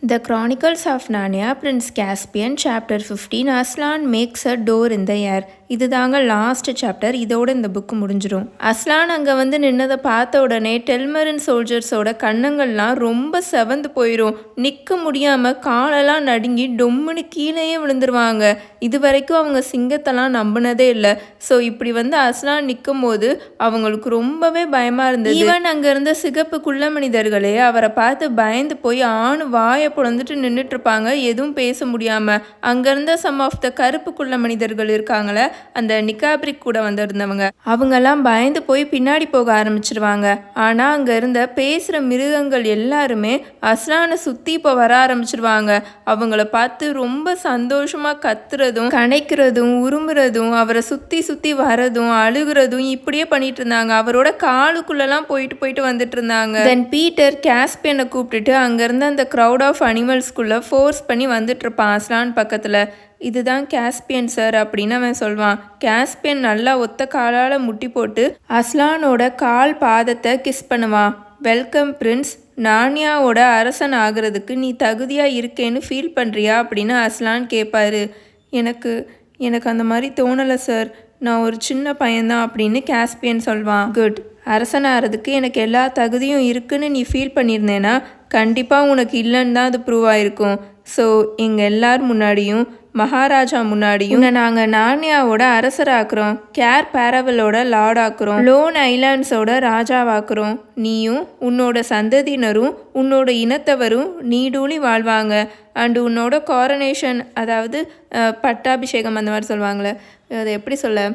The Chronicles of Narnia, Prince Caspian, Chapter 15, Aslan makes a door in the air. இது தாங்க last chapter. இதோட இந்த book முடிஞ்சிடும். Azlan அங்கே வந்து நின்னதை பார்த்த உடனே டெல்மரின் சோல்ஜர்ஸோட கண்ணங்கள்லாம் ரொம்ப செவந்து போயிடும். நிற்க முடியாமல் காலெல்லாம் நடுங்கி டொம்முன்னு கீழேயே விழுந்துருவாங்க. இது வரைக்கும் அவங்க சிங்கத்தெல்லாம் நம்பினதே இல்லை. ஸோ இப்படி வந்து அஸ்லான் நிற்கும் போது அவங்களுக்கு ரொம்பவே பயமாக இருந்தது. ஈவன் அங்கே இருந்த சிகப்பு குள்ள மனிதர்களே அவரை பார்த்து பயந்து போய் வாயை புலந்துட்டு நின்றுட்டு இருப்பாங்க, எதுவும் பேச முடியாமல். அங்கேருந்த சம் ஆஃப் த கருப்பு குள்ள மனிதர்கள் இருக்காங்களே, அந்த நிக்காப்ரிக் கூட வந்திருந்தவங்க, அவங்கெல்லாம் பயந்து போய் பின்னாடி போக ஆரம்பிச்சிருவாங்க. ஆனால் அங்கே இருந்த பேசுகிற மிருகங்கள் எல்லாருமே அஸ்லானை சுற்றி இப்போ வர ஆரம்பிச்சிருவாங்க. அவங்கள பார்த்து ரொம்ப சந்தோஷமாக கத்துறதும் கனைக்கிறதும் உருமுறதும் அவரை சுற்றி சுற்றி வரதும் அழுகிறதும் இப்படியே பண்ணிட்டு இருந்தாங்க. அவரோட காலுக்குள்ளெல்லாம் போயிட்டு வந்துட்டு இருந்தாங்க. தென் பீட்டர் கேஸ்பியனை கூப்பிட்டுட்டு அங்கேருந்து அந்த க்ரௌட் ஆஃப் அனிமல்ஸ்குள்ளே ஃபோர்ஸ் பண்ணி வந்துட்டு இருப்பான் அஸ்லான் பக்கத்தில். இதுதான் கேஸ்பியன் சார் அப்படின்னு அவன் சொல்வான். கேஸ்பியன் நல்லா ஒத்த காலால் முட்டி போட்டு அஸ்லானோட கால் பாதத்தை கிஸ் பண்ணுவான். வெல்கம் பிரின்ஸ், நானியாவோட அரசன் ஆகிறதுக்கு நீ தகுதியாக இருக்கேன்னு ஃபீல் பண்ணுறியா அப்படின்னு அஸ்லான் கேட்பாரு. எனக்கு அந்த மாதிரி தோணலை சார், நான் ஒரு சின்ன பையன்தான் அப்படின்னு கேஸ்பியன் சொல்வான். குட், அரசனாகிறதுக்கு எனக்கு எல்லா தகுதியும் இருக்குன்னு நீ ஃபீல் பண்ணியிருந்தேன்னா கண்டிப்பாக உனக்கு இல்லைன்னு தான் அது ப்ரூவ் ஆகிருக்கும். ஸோ எங்கள் எல்லார் முன்னாடியும் மகாராஜா முன்னாடியும் நாங்கள் நானியாவோட அரசராக்குறோம், கேர் பேரவலோட லார்ட் ஆக்குறோம், லோன் ஐலாண்ட்ஸோட ராஜாவாக்குறோம். நீயும் உன்னோட சந்ததியினரும் உன்னோட இனத்தவரும் நீடூழி வாழ்வாங்க. அண்டு உன்னோட காரனேஷன், அதாவது பட்டாபிஷேகம் அந்த மாதிரி சொல்லுவாங்களே, அதை எப்படி சொல்ல,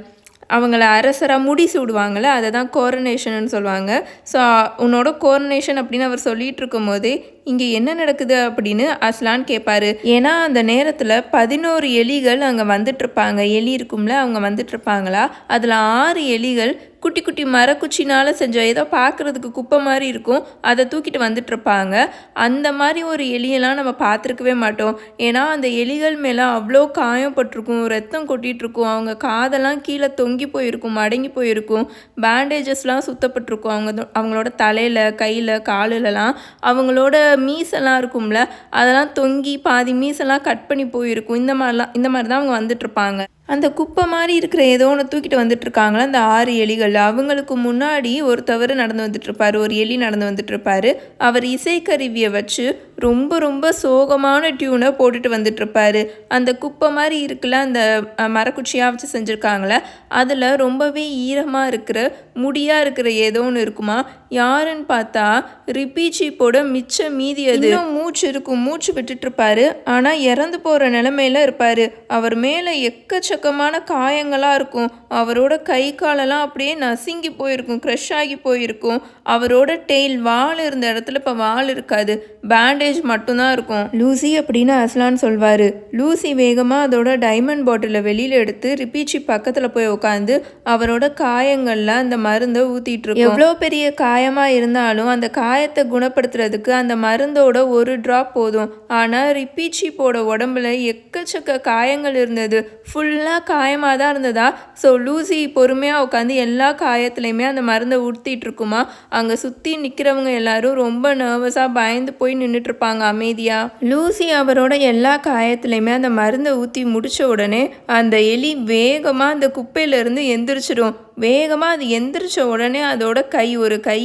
அவங்கள அரசராக முடி சூடுவாங்கள்ல, அதை தான் கோரனேஷன்னு சொல்லுவாங்க. ஸோ உன்னோட கோரனேஷன் அப்படின்னு அவர் சொல்லிகிட்டு இருக்கும் போதே இங்கே என்ன நடக்குது அப்படின்னு அஸ்லான் கேட்பாரு. ஏன்னா அந்த நேரத்தில் 11 எலிகள் அங்கே வந்துட்டுருப்பாங்க. எலி இருக்கும்ல, அவங்க வந்துட்டுருப்பாங்களா, அதில் 6 எலிகள் குட்டி குட்டி மரக்குச்சினால் செஞ்ச ஏதோ பார்க்குறதுக்கு குப்பை மாதிரி இருக்கும், அதை தூக்கிட்டு வந்துட்டுருப்பாங்க. அந்த மாதிரி ஒரு எலியெல்லாம் நம்ம பார்த்துருக்கவே மாட்டோம். ஏன்னா அந்த எலிகள் மேலே அவ்வளோ காயப்பட்டிருக்கும், ரத்தம் கொட்டிகிட்ருக்கும், அவங்க காதெல்லாம் கீழே தொங்கி போயிருக்கும், மடங்கி போயிருக்கும், பேண்டேஜஸ்லாம் சுத்தப்பட்டிருக்கும் அவங்களோட தலையில் கையில் காலிலலாம். அவங்களோட மீசெல்லாம் இருக்கும்ல, அதெல்லாம் தொங்கி பாதி மீசெல்லாம் கட் பண்ணி போயிருக்கும். இந்த மாதிரி தான் அவங்க வந்துட்டுருப்பாங்க. அந்த குப்பை மாதிரி இருக்கிற ஏதோ ஒன்று தூக்கிட்டு வந்துட்டுருக்காங்களா அந்த 6 எலிகள். அவங்களுக்கு முன்னாடி ஒருத்தவர் நடந்து வந்துட்டுருப்பார், ஒரு எலி நடந்து வந்துட்டுருப்பார். அவர் இசைக்கருவியை வச்சு ரொம்ப ரொம்ப சோகமான டியூனை போட்டுட்டு வந்துட்டுருப்பார். அந்த குப்பை மாதிரி இருக்குல்ல, அந்த மரக்குச்சியாக வச்சு செஞ்சுருக்காங்களே, அதில் ரொம்பவே ஈரமாக இருக்கிற முடியாக இருக்கிற ஏதோ ஒன்று இருக்குமா. யாருன்னு பார்த்தா ரிப்பீச்சீப்போட மிச்ச மீதி. அது மூச்சு இருக்கும், மூச்சு விட்டுட்டுருப்பாரு, ஆனால் இறந்து போகிற நிலைமையில இருப்பார். அவர் மேலே எக்கச்சக்கமான காயங்களாக இருக்கும். அவரோட கை காலெல்லாம் அப்படியே நசுங்கி போயிருக்கும், க்ரஷ் ஆகி போயிருக்கும். அவரோட டெய்ல், வால் இருந்த இடத்துல இப்போ வால் இருக்காது, பேண்டேஜ் மட்டும்தான் இருக்கும். லூசி அப்படின்னு அஸ்லான் சொல்வார். லூசி வேகமாக அதோட டைமண்ட் பாட்டிலை வெளியில் எடுத்து ரிப்பீச்சி பக்கத்தில் போய் உட்காந்து அவரோட காயங்களில் அந்த மருந்தை ஊற்றிட்டு இருக்கும். எவ்வளோ பெரிய காயமாக இருந்தாலும் அந்த காயத்தை குணப்படுத்துறதுக்கு அந்த மருந்தோட ஒரு ட்ராப் போதும். ஆனால் ரிப்பீச்சிப்போட உடம்புல எக்கச்சக்க காயங்கள் இருந்தது, ஃபுல்லாக காயமாக தான் இருந்ததா. ஸோ லூசி பொறுமையாக உட்காந்து எல்லா காயத்துலையுமே அந்த மருந்தை ஊற்றிட்டு இருக்குமா. அங்கே சுற்றி நிற்கிறவங்க எல்லாரும் ரொம்ப நர்வஸாக பயந்து போய் நின்றுட்டுருப்பாங்க அமைதியாக. லூசி அவரோட எல்லா காயத்துலையுமே அந்த மருந்தை ஊற்றி முடித்த உடனே அந்த எலி வேகமாக அந்த குப்பையிலேருந்து எந்திரிச்சிடும். வேகமாக அது எந்திரிச்ச உடனே அதோட ஒரு கை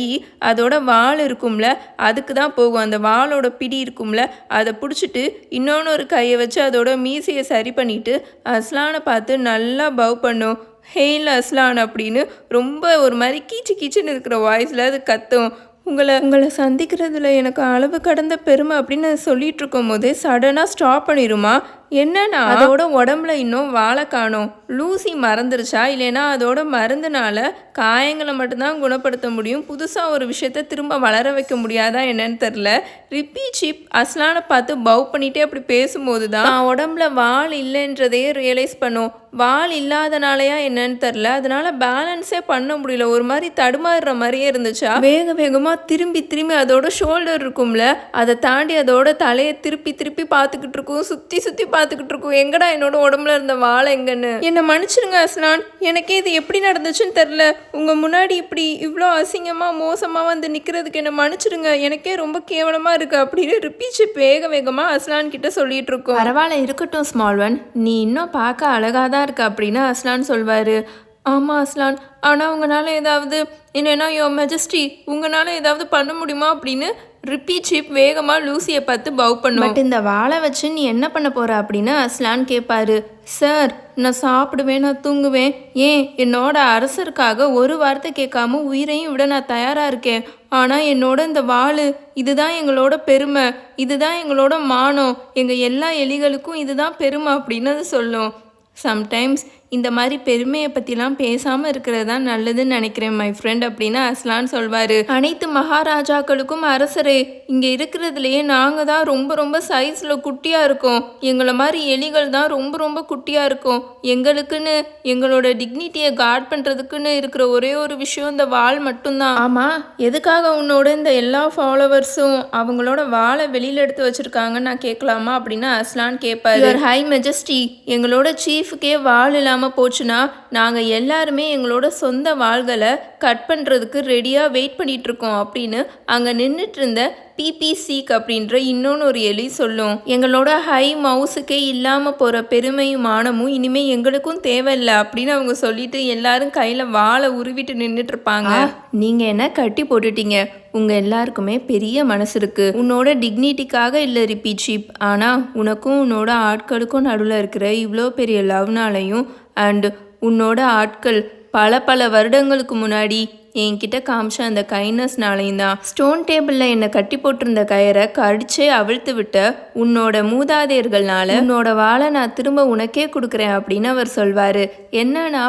அதோட வால் இருக்கும்ல, அதுக்கு தான் போகும். அந்த வாளோட பிடி இருக்கும்ல, அதை பிடிச்சிட்டு இன்னொன்று கையை வச்சு அதோட மீசையை சரி பண்ணிவிட்டு அஸ்லானை பார்த்து நல்லா பவ் பண்ணும். ஹெயில் அஸ்லான் அப்படின்னு ரொம்ப ஒரு மாதிரி கீச்சுன்னு இருக்கிற வாய்ஸில் அது கத்தும். உங்களை சந்திக்கிறதுல எனக்கு அளவு கடந்த பெருமை அப்படின்னு சொல்லிட்டு இருக்கும் போதே சடனாக ஸ்டாப் பண்ணிடுமா. என்னன்னா அதோட உடம்புல இன்னும் வாழை காணும். லூசி மறந்துருச்சா, இல்லைன்னா அதோட மருந்துனால காயங்களை மட்டும்தான் குணப்படுத்த முடியும், புதுசாக ஒரு விஷயத்த திரும்ப வளர வைக்க முடியாதா என்னன்னு தெரில. ரிப்பீச்சிப் அஸ்லானை பார்த்து பவ் பண்ணிகிட்டே அப்படி பேசும்போது தான் உடம்புல வால் இல்லைன்றதையே ரியலைஸ் பண்ணும். வால் இல்லாதனாலயா என்னன்னு தெரில, அதனால பேலன்ஸே பண்ண முடியல, ஒரு மாதிரி தடுமாறுற மாதிரியே இருந்துச்சா. வேகமாக திரும்பி அதோட ஷோல்டர் இருக்கும்ல, அதை தாண்டி அதோட தலையை திருப்பி பார்த்துக்கிட்டு இருக்கும், சுற்றி பார்த்துக்கிட்டு இருக்கோம் எங்கடா என்னோட உடம்புல இருந்த வாழை எங்கன்னு. என்னை மன்னிச்சிருங்க அஸ்லான், எனக்கே இது எப்படி நடந்துச்சுன்னு தெரில. உங்கள் முன்னாடி இப்படி இவ்வளோ அசிங்கமாக மோசமாக வந்து நிற்கிறதுக்கு என்னை மன்னிச்சிருங்க, எனக்கே ரொம்ப கேவலமாக இருக்குது அப்படின்னு ரிப்பீச்சு வேக வேகமாக அஸ்லான் கிட்ட சொல்லிட்டு இருக்கோம். பரவாயில்ல இருக்கட்டும் ஸ்மால் ஒன், நீ இன்னும் பார்க்க அழகாக தான் இருக்க அப்படின்னு அஸ்லான் சொல்வார். ஆமாம் அஸ்லான், ஆனால் உங்களால் ஏதாவது என்னென்னா யோ மெஜஸ்டி உங்களால் ஏதாவது பண்ண முடியுமா அப்படின்னு ரிப்பீட் சீப் வேகமாக லூசியை பார்த்து பவ் பண்ணும். பட் இந்த வாழை வச்சு நீ என்ன பண்ண போகிற அப்படின்னு அஸ்லான் கேட்பாரு. சார், நான் சாப்பிடுவேன், நான் தூங்குவேன், ஏன் என்னோட அரசருக்காக ஒரு வார்த்தை கேட்காம உயிரையும் விட நான் தயாராக இருக்கேன். ஆனால் என்னோட இந்த வாள் இதுதான் எங்களோட பெருமை, இதுதான் எங்களோட மானம், எங்கள் எல்லா எலிகளுக்கும் இதுதான் பெருமை அப்படின்னு அது சொல்லும். சம்டைம்ஸ் இந்த மாதிரி பெருமையை பற்றிலாம் பேசாமல் இருக்கிறது தான் நல்லதுன்னு நினைக்கிறேன் மை ஃப்ரெண்ட் அப்படின்னு அஸ்லான் சொல்வார். அனைத்து மகாராஜாக்களுக்கும் அரசரே, இங்கே இருக்கிறதுலையே நாங்கள் தான் ரொம்ப ரொம்ப சைஸில் குட்டியாக இருக்கோம். எங்களை மாதிரி எலிகள் தான் ரொம்ப ரொம்ப குட்டியாக இருக்கோம். எங்களுக்குன்னு எங்களோட டிக்னிட்டியை கார்ட் பண்ணுறதுக்குன்னு இருக்கிற ஒரே ஒரு விஷயம் இந்த வாள் மட்டும்தான். ஆமாம், எதுக்காக உன்னோட இந்த எல்லா ஃபாலோவர்ஸும் அவங்களோட வாளை வெளியில் எடுத்து வச்சுருக்காங்கன்னு நான் கேட்கலாமா அப்படின்னு அஸ்லான் கேட்பார். யுவர் ஹை மெஜஸ்டி, எங்களோட சீஃபுக்கே வாள் இல்லாமல் போச்சுன்னா நாங்கள் எல்லாருமே எங்களோட சொந்த வாள்களை கட் பண்ணுறதுக்கு ரெடியாக வெயிட் பண்ணிட்டு இருக்கோம் அப்படின்னு அங்கே நின்றுட்டு இருந்த பிபிசிக் அப்படின்ற இன்னொன்று ஒரு எலி சொல்லும். எங்களோட ஹை மவுஸுக்கே இல்லாமல் போகிற பெருமையும் மானமும் இனிமேல் எங்களுக்கும் தேவையில்லை அப்படின்னு அவங்க சொல்லிட்டு எல்லாரும் கையில் வாழை உருவிட்டு நின்றுட்டு இருப்பாங்க. நீங்கள் என்ன கட்டி போட்டுட்டீங்க, உங்கள் எல்லாருக்குமே பெரிய மனசு இருக்குது. உன்னோட டிக்னிட்டிக்காக இல்லை ரிப்பீட் ஷீப், ஆனால் உனக்கும் உன்னோட ஆட்களுக்கும் நடுவில் இருக்கிற இவ்வளோ பெரிய லவ்னாலையும் அண்ட் உன்னோட ஆட்கள் பல வருடங்களுக்கு முன்னாடி என்கிட்ட காமிச்ச அந்த கைண்ட்னஸ்னாலையும் தான். ஸ்டோன் டேபிளில் என்னை கட்டி போட்டிருந்த கயிறை கடிச்சே அவிழ்த்து விட்ட உன்னோட மூதாதையர்கள்னால உன்னோட வாழை நான் திரும்ப உனக்கே கொடுக்குறேன் அப்படின்னு அவர் சொல்வார். என்னன்னா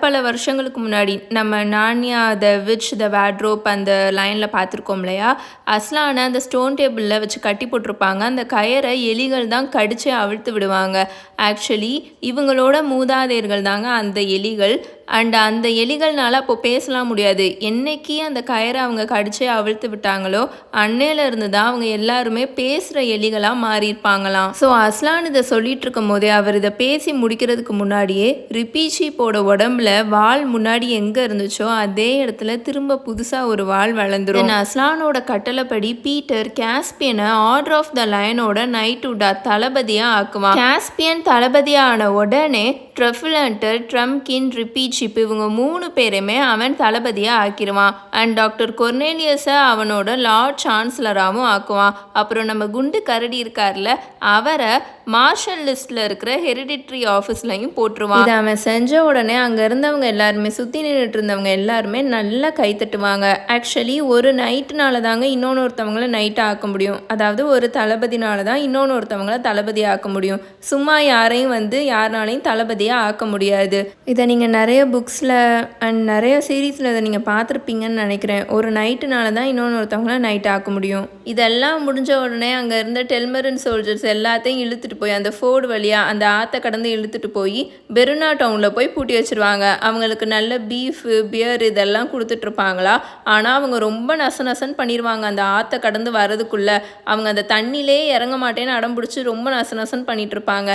பல வருஷங்களுக்கு முன்னாடி நம்ம நான்யா த விச் த வேட்ரோப் அந்த லைனில் பார்த்துருக்கோம் இல்லையா, அஸ்லானை அந்த ஸ்டோன் டேபிளில் வச்சு கட்டி போட்டிருப்பாங்க. அந்த கயிறை எலிகள் தான் கடிச்சே அவிழ்த்து விடுவாங்க. ஆக்சுவலி இவங்களோட மூதாதையர்கள் தாங்க அந்த எலிகள். அண்ட் அந்த எலிகள்னால அப்போ பேசலாம் முடியாது. என்னைக்கு அந்த கயிறை அவங்க கடிச்சே அவிழ்த்து விட்டாங்களோ அன்னையிலேருந்து தான் அவங்க எல்லாருமே பேசுகிற எலிகளாக மாறியிருப்பாங்களாம். ஸோ அஸ்லான் இதை சொல்லிட்டு இருக்கும் போதே அவர் இதை பேசி முடிக்கிறதுக்கு முன்னாடியே ரிப்பீஷிப்போட உடம்புல வால் முன்னாடி எங்கே இருந்துச்சோ அதே இடத்துல திரும்ப புதுசாக ஒரு வால் வளர்ந்துடும். அஸ்லானோட கட்டளைப்படி பீட்டர் கேஸ்பியனை ஆர்டர் ஆஃப் த லயனோட நைட்வுட்டா தளபதியாக ஆக்குவான். கேஸ்பியன் தளபதியாக ஆன உடனே ட்ரஃபிலண்டர், ட்ரம்கின், ரிப்பீட் ஷிப் இவங்க 3 பேருமே அவன் தளபதியாக ஆக்கிடுவான். அண்ட் டாக்டர் கொர்னேலியஸை அவனோட லார்ட் சான்சலராகவும் ஆக்குவான். அப்புறம் நம்ம குண்டு கரடி இருக்கார்ல, அவரை மார்ஷல் லிஸ்ட்டில் இருக்கிற ஹெரிடிட்ரி ஆஃபீஸ்லையும் போட்டுருவான். இதை அவன் செஞ்ச உடனே அங்கே இருந்தவங்க எல்லாருமே சுற்றி நின்றுட்டு இருந்தவங்க எல்லாருமே நல்லா கை தட்டுவாங்க. ஆக்சுவலி ஒரு நைட்டுனால தாங்க இன்னொன்னொருத்தவங்கள நைட்டாக ஆக்க முடியும். அதாவது ஒரு தளபதினால தான் இன்னொன்னொருத்தவங்கள தளபதியாக ஆக்க முடியும். சும்மா யாரையும் யாருனாலையும் தளபதியாக ஆக்க முடியாது. இதை நீங்கள் நிறைய புக்ஸில் அண்ட் நிறைய சீரீஸில் இதை நீங்கள் பார்த்துருப்பீங்கன்னு நினைக்கிறேன். ஒரு நைட்டுனால தான் இன்னொன்னொருத்தவங்கள நைட் ஆக்க முடியும். இதெல்லாம் முடிஞ்ச உடனே அங்கே இருந்த டெல்மரன் சோல்ஜர்ஸ் எல்லாத்தையும் இழுத்துட்டு போய் அந்த ஃபோர்டு வழியாக அந்த ஆற்றை கடந்து இழுத்துட்டு போய் பெருனா டவுனில் போய் பூட்டி வச்சுருவாங்க. அவங்களுக்கு நல்ல பீஃபு, பியர் இதெல்லாம் கொடுத்துட்ருப்பாங்களா. ஆனால் அவங்க ரொம்ப நசன்னு பண்ணிடுவாங்க. அந்த ஆற்றை கடந்து வரதுக்குள்ளே அவங்க அந்த தண்ணியிலே இறங்க மாட்டேன்னு அடம் பிடிச்சி ரொம்ப நசன்னு பண்ணிகிட்டு இருப்பாங்க.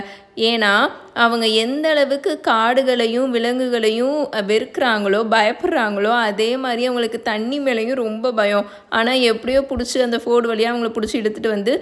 ஏன்னா அவங்க எந்த அளவுக்கு காடுகளையும் விலங்குகளையும் வெறுக்கிறாங்களோ பயப்படுறாங்களோ அதே மாதிரி அவங்களுக்கு தண்ணி மேலேயும் ரொம்ப பயம். ஆனால் எப்படியோ பிடிச்சி அந்த ஃபோர்டு வழியாக அவங்கள பிடிச்சி எடுத்துகிட்டு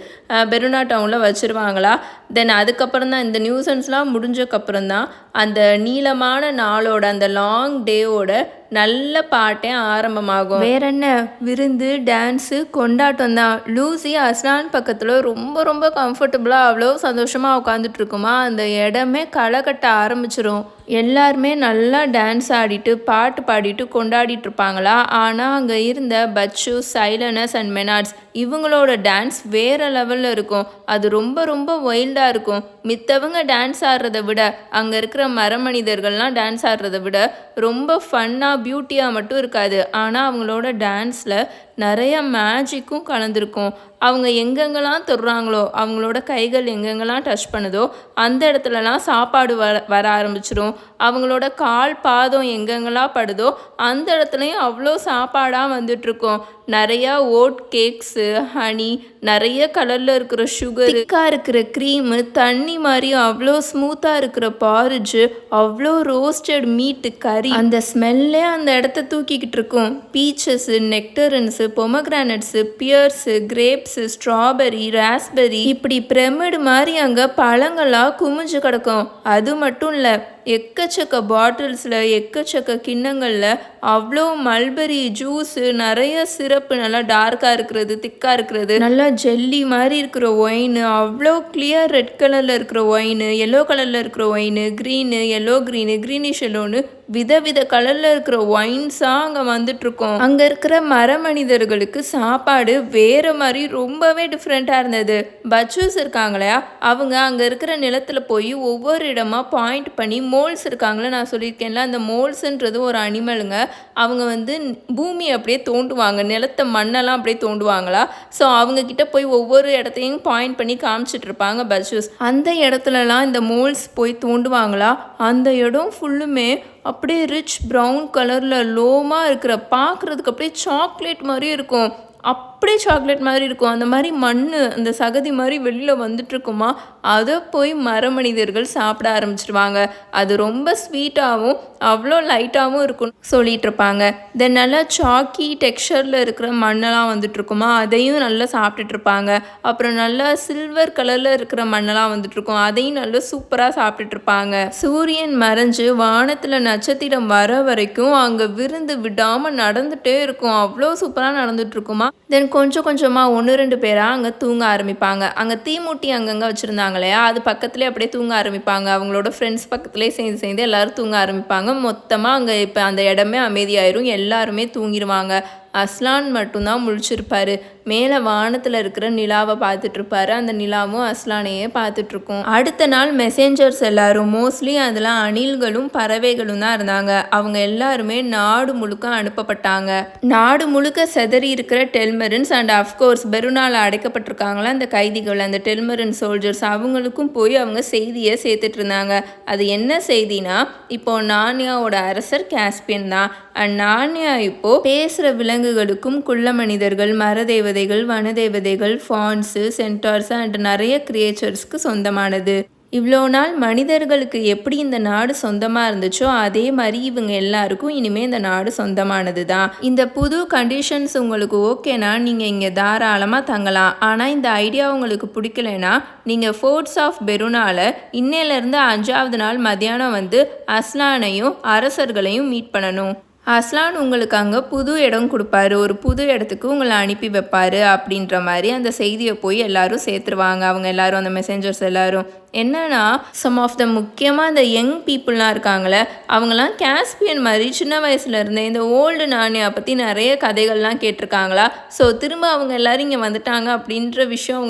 பெருனா டவுனில் வச்சுருவாங்களா. தென் அதுக்கப்புறம் தான் இந்த நியூசன்ஸ்லாம் முடிஞ்சக்கப்புறம் தான் அந்த நீளமான நாளோட அந்த லாங் டேவோட நல்ல பாட்டே ஆரம்பமாகும். வேற என்ன, விருந்து, டான்ஸு, கொண்டாட்டம் தான். லூசி அஸ்லான் பக்கத்தில் ரொம்ப ரொம்ப கம்ஃபர்டபுளாக அவ்வளோ சந்தோஷமாக உட்காந்துட்டு இருக்குமா, அந்த இடமே களை கட்ட ஆரம்பிச்சிரும். எல்லாருமே நல்லா டான்ஸ் ஆடிட்டு பாட்டு பாடிட்டு கொண்டாடிட்டு இருப்பாங்களா. ஆனால் அங்கே இருந்த பச்சு, சைலனஸ் அண்ட் மெனார்ட்ஸ் இவங்களோட டான்ஸ் வேறு லெவலில் இருக்கும். அது ரொம்ப ரொம்ப வைல்டாக இருக்கும். மித்தவங்க டான்ஸ் ஆடுறத விட அங்கே இருக்கிற மரமனிதர்கள்லாம் டான்ஸ் ஆடுறத விட ரொம்ப ஃபன்னாக பியூட்டியாக மட்டும் இருக்காது. ஆனால் அவங்களோட டான்ஸில் நிறைய மேஜிக்கும் கலந்துருக்கும். அவங்க எங்கெங்கெல்லாம் தொடுறாங்களோ, அவங்களோட கைகள் எங்கெங்கெல்லாம் டச் பண்ணுதோ அந்த இடத்துலலாம் சாப்பாடு வர ஆரம்பிச்சிடும். அவங்களோட கால் பாதம் எங்கெங்கெல்லாம் படுதோ அந்த இடத்துலையும் அவ்வளோ சாப்பாடாக வந்துட்டுருக்கும். நிறையா ஓட் கேக்ஸு, ஹனி, நிறைய கலரில் இருக்கிற சுகர், திக்காக இருக்கிற க்ரீமு, தண்ணி மாதிரி அவ்வளோ ஸ்மூத்தாக இருக்கிற பாரிஜு, அவ்வளோ ரோஸ்டட் மீட்டு, கறி, அந்த ஸ்மெல்லே அந்த இடத்த தூக்கிக்கிட்டு இருக்கும். Beaches, நெக்டரன்ஸு, பொமக்ரானட்ஸு, bears, grapes, strawberry, raspberry, இப்படி பிரமிடு மாதிரி அங்கே பழங்களாக குமிஞ்சு கிடக்கும். அது மட்டும் இல்லை, எக்கச்சக்க பாட்டில்ஸில், எக்கச்சக்க கிண்ணங்களில் அவ்வளோ மல்பெரி ஜூஸு, நிறைய சிரப்பு, நல்லா டார்க்காக இருக்கிறது, திக்காக இருக்கிறது, நல்லா ஜெல்லி மாதிரி இருக்கிற ஒயின், அவ்வளோ கிளியர் ரெட் கலரில் இருக்கிற ஒயின், எல்லோ கலரில் இருக்கிற wine, green, yellow green, greenish எல்லோன்னு விதவித கலரில் இருக்கிற ஒயின்ஸாக அங்கே வந்துட்டுருக்கோம். அங்கே இருக்கிற மரமனிதர்களுக்கு சாப்பாடு வேறு மாதிரி ரொம்பவே டிஃப்ரெண்ட்டாக இருந்தது. பச்சூஸ் இருக்காங்களா, அவங்க அங்கே இருக்கிற நிலத்தில் போய் ஒவ்வொரு இடமா பாயிண்ட் பண்ணி, மோல்ஸ் இருக்காங்களே, நான் சொல்லியிருக்கேன்ல, அந்த மோல்ஸுன்றது ஒரு அனிமலுங்க. அவங்க வந்து பூமி அப்படியே தோண்டுவாங்க, நிலத்தை மண்ணெல்லாம் அப்படியே தோண்டுவாங்களா. ஸோ அவங்கக்கிட்ட போய் ஒவ்வொரு இடத்தையும் பாயிண்ட் பண்ணி காமிச்சிட்டு இருப்பாங்க பச்சூஸ். அந்த இடத்துலலாம் இந்த மோல்ஸ் போய் தோண்டுவாங்களா. அந்த இடம் ஃபுல்லுமே அப்படியே ரிச் ப்ரௌன் கலரில் லோமாக இருக்கிற, பார்க்குறதுக்கு அப்படியே சாக்லேட் மாதிரி இருக்கும். அப்படியே சாக்லேட் மாதிரி இருக்கும். அந்த மாதிரி மண், அந்த சகதி மாதிரி வெளியில் வந்துட்டுருக்குமா, அதை போய் மரமனிதர்கள் சாப்பிட ஆரம்பிச்சிடுவாங்க. அது ரொம்ப ஸ்வீட்டாகவும் அவ்வளோ லைட்டாகவும் இருக்கும்னு சொல்லிட்டு இருப்பாங்க. தென் நல்லா சாக்கி டெக்ஸ்சரில் இருக்கிற மண்ணெல்லாம் வந்துட்டுருக்குமா, அதையும் நல்லா சாப்பிட்டுட்ருப்பாங்க. அப்புறம் நல்லா சில்வர் கலரில் இருக்கிற மண்ணெல்லாம் வந்துட்டுருக்கும், அதையும் நல்லா சூப்பராக சாப்பிட்டுட்ருப்பாங்க. சூரியன் மறைஞ்சு வானத்தில் நட்சத்திரம் வர வரைக்கும் அங்கே விருந்து விடாமல் நடந்துகிட்டே இருக்கும். அவ்வளோ சூப்பராக நடந்துட்டுருக்குமா. தென் கொஞ்சம் கொஞ்சமாக 1-2 பேராக அங்கே தூங்க ஆரம்பிப்பாங்க. அங்கே தீமூட்டி அங்கங்கே வச்சுருந்தாங்க இல்லையா, அது பக்கத்துலேயே அப்படியே தூங்க ஆரம்பிப்பாங்க. அவங்களோட ஃப்ரெண்ட்ஸ் பக்கத்துலேயே சேர்ந்து எல்லோரும் தூங்க ஆரம்பிப்பாங்க. மொத்தமாக அங்கே இப்போ அந்த இடமே அமைதியாயிரும், எல்லாருமே தூங்கிடுவாங்க. அஸ்லான் மட்டும்தான் முழிச்சிருப்பாரு. மேலே வானத்தில் இருக்கிற நிலாவை பார்த்துட்ருப்பாரு. அந்த நிலாவும் அஸ்லானையே பார்த்துட்ருக்கோம். அடுத்த நாள் மெசேஞ்சர்ஸ் எல்லாரும், மோஸ்ட்லி அதில் அணில்களும் பறவைகளும் தான் இருந்தாங்க. அவங்க எல்லாருமே நாடு முழுக்க அனுப்பப்பட்டாங்க. நாடு முழுக்க செதறி இருக்கிற டெல்மெரின்ஸ் அண்ட் அஃப்கோர்ஸ் பெருநாள் அடைக்கப்பட்டிருக்காங்களா அந்த கைதிகள், அந்த டெல்மெரின் சோல்ஜர்ஸ், அவங்களுக்கும் போய் அவங்க செய்தியை சேர்த்துட்டு இருந்தாங்க. அது என்ன செய்தினா, இப்போது நார்னியாவோட அரசர் காஸ்பியன் தான். அண்ட் நார்னியா இப்போது பேசுகிற விலங்குகளுக்கும், குள்ள மனிதர்கள், மரதேவதைகள், வனதேவதைகள், ஃபான்ஸு, சென்டார்ஸ் அண்ட் நிறைய கிரியேச்சர்ஸ்க்கு சொந்தமானது. இவ்வளோ நாள் மனிதர்களுக்கு எப்படி இந்த நாடு சொந்தமாக இருந்துச்சோ அதே மாதிரி இவங்க எல்லாருக்கும் இனிமேல் இந்த நாடு சொந்தமானது தான். இந்த புது கண்டிஷன்ஸ் உங்களுக்கு ஓகேனா நீங்கள் இங்கே தாராளமாக தங்கலாம். ஆனால் இந்த ஐடியா உங்களுக்கு பிடிக்கலைன்னா நீங்கள் ஃபோர்ட்ஸ் ஆஃப் பெருனால இன்னையிலேருந்து 5வது நாள் மத்தியானம் வந்து அஸ்லானையும் அரசர்களையும் மீட் பண்ணணும். அஸ்லான் உங்களுக்கு அங்கே புது இடம் கொடுப்பாரு, ஒரு புது இடத்துக்கு உங்களை அனுப்பி வைப்பார் அப்படின்ற மாதிரி அந்த செய்தியை போய் எல்லாரும் சேர்த்துருவாங்க. அவங்க எல்லாரும், அந்த மெசேஞ்சர்ஸ் எல்லாரும். என்னன்னா, சம் ஆஃப் த முக்கியமாக இந்த யங் பீப்புளெலாம் இருக்காங்களே, அவங்களாம் காஸ்பியன் மாதிரி சின்ன வயசுலேருந்தே இந்த ஓல்டு நானியா பற்றி நிறைய கதைகள்லாம் கேட்டிருக்காங்களா. ஸோ திரும்ப அவங்க எல்லோரும் இங்கே வந்துட்டாங்க அப்படின்ற விஷயம்